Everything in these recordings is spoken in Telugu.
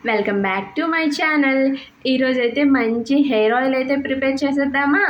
Welcome back to my channel. ఈరోజైతే మంచి హెయిర్ ఆయిల్ అయితే ప్రిపేర్ చేసేద్దామా.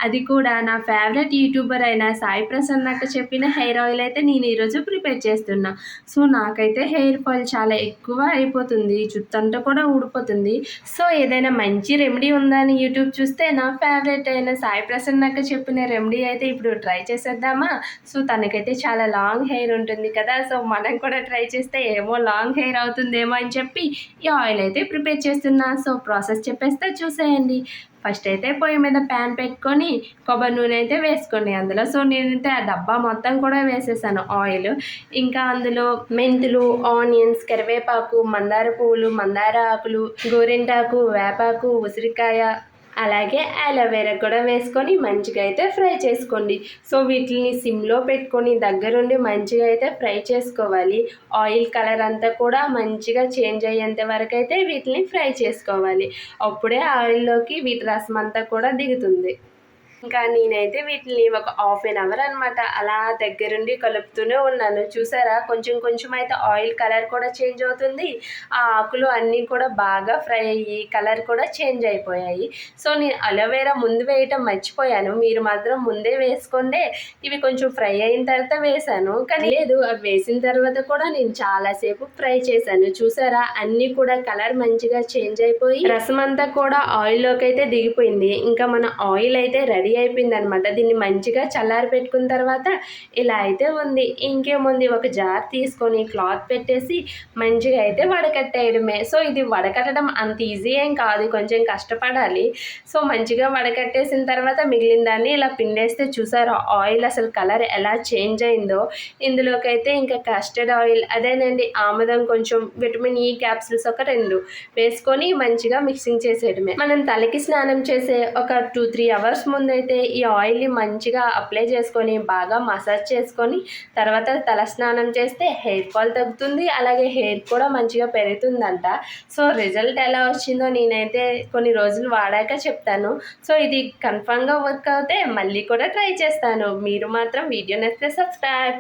అది కూడా నా ఫేవరెట్ యూట్యూబర్ అయిన సాయి ప్రసన్న అక్క చెప్పిన హెయిర్ ఆయిల్ అయితే నేను ఈరోజు ప్రిపేర్ చేస్తున్నా. సో నాకైతే హెయిర్ ఫాల్ చాలా ఎక్కువ అయిపోతుంది, జుత్తంతా కూడా ఊడిపోతుంది. సో ఏదైనా మంచి రెమెడీ ఉందా అని యూట్యూబ్ చూస్తే నా ఫేవరెట్ అయిన సాయి ప్రసన్న అక్క చెప్పిన రెమెడీ అయితే ఇప్పుడు ట్రై చేసేద్దామా. సో తనకైతే చాలా లాంగ్ హెయిర్ ఉంటుంది కదా, సో మనం కూడా ట్రై చేస్తే ఏమో లాంగ్ హెయిర్ అవుతుందేమో అని చెప్పి ఈ ఆయిల్ అయితే ప్రిపేర్ చేస్తున్నా. సో ప్రాసెస్ చెప్పేస్తే చూసేయండి. ఫస్ట్ అయితే పొయ్యి మీద ప్యాన్ పెట్టుకొని కొబ్బరి నూనె అయితే వేసుకోండి అందులో. సో నేనైతే ఆ డబ్బా మొత్తం కూడా వేసేసాను ఆయిల్. ఇంకా అందులో మెంతులు, ఆనియన్స్, కరివేపాకు, మందార పువ్వులు, మందార ఆకులు, గోరింటాకు, వేపాకు, ఉసిరికాయ, అలాగే అలోవెరా కూడా వేసుకొని మంచిగా అయితే ఫ్రై చేసుకోండి. సో వీటిని సిమ్లో పెట్టుకొని దగ్గరుండి మంచిగా అయితే ఫ్రై చేసుకోవాలి. ఆయిల్ కలర్ అంతా కూడా మంచిగా చేంజ్ అయ్యేంత వరకు అయితే వీటిని ఫ్రై చేసుకోవాలి. అప్పుడే ఆయిల్లోకి వీటి రసం అంతా కూడా దిగుతుంది. ఇంకా నేనైతే వీటిని ఒక హాఫ్ అన్ అవర్ అనమాట అలా దగ్గరుండి కలుపుతూనే ఉన్నాను. చూసారా, కొంచెం కొంచెం అయితే ఆయిల్ కలర్ కూడా చేంజ్ అవుతుంది. ఆ ఆకులు అన్నీ కూడా బాగా ఫ్రై అయ్యి కలర్ కూడా చేంజ్ అయిపోయాయి. సో నేను అలోవెరా ముందు వేయటం మర్చిపోయాను, మీరు మాత్రం ముందే వేసుకోండి. ఇవి కొంచెం ఫ్రై అయిన తర్వాత వేసాను, కానీ లేదు, అవి వేసిన తర్వాత కూడా నేను చాలాసేపు ఫ్రై చేశాను. చూసారా, అన్నీ కూడా కలర్ మంచిగా చేంజ్ అయిపోయి రసం అంతా కూడా ఆయిల్లోకి అయితే దిగిపోయింది. ఇంకా మన ఆయిల్ అయితే రెడీ అయిపోయింది అనమాట. దీన్ని మంచిగా చల్లారి పెట్టుకున్న తర్వాత ఇలా అయితే ఉంది. ఇంకేముంది, ఒక జార్ తీసుకొని క్లాత్ పెట్టేసి మంచిగా అయితే వడకట్టేయడమే. సో ఇది వడకట్టడం అంత ఈజీ ఏం కాదు, కొంచెం కష్టపడాలి. సో మంచిగా వడకట్టేసిన తర్వాత మిగిలిన దాన్ని ఇలా పిండేస్తే చూసారా ఆయిల్ అసలు కలర్ ఎలా చేంజ్ అయిందో. ఇందులోకి అయితే ఇంకా కస్టర్డ్ ఆయిల్, అదేనండి ఆముదం, కొంచెం విటమిన్ ఈ క్యాప్సిల్స్ ఒక 2 వేసుకొని మంచిగా మిక్సింగ్ చేసేయడమే. మనం తలకి స్నానం చేసే ఒక 2-3 అవర్స్ ముందు అయితే ఈ ఆయిల్ని మంచిగా అప్లై చేసుకొని బాగా మసాజ్ చేసుకొని తర్వాత తల స్నానం చేస్తే హెయిర్ ఫాల్ తగ్గుతుంది, అలాగే హెయిర్ కూడా మంచిగా పెరుగుతుందంట. సో రిజల్ట్ ఎలా వచ్చిందో నేనైతే కొన్ని రోజులు వాడాక చెప్తాను. సో ఇది కన్ఫామ్గా వర్క్ అవుతే మళ్ళీ కూడా ట్రై చేస్తాను. మీరు మాత్రం వీడియో నచ్చితే సబ్స్క్రైబ్.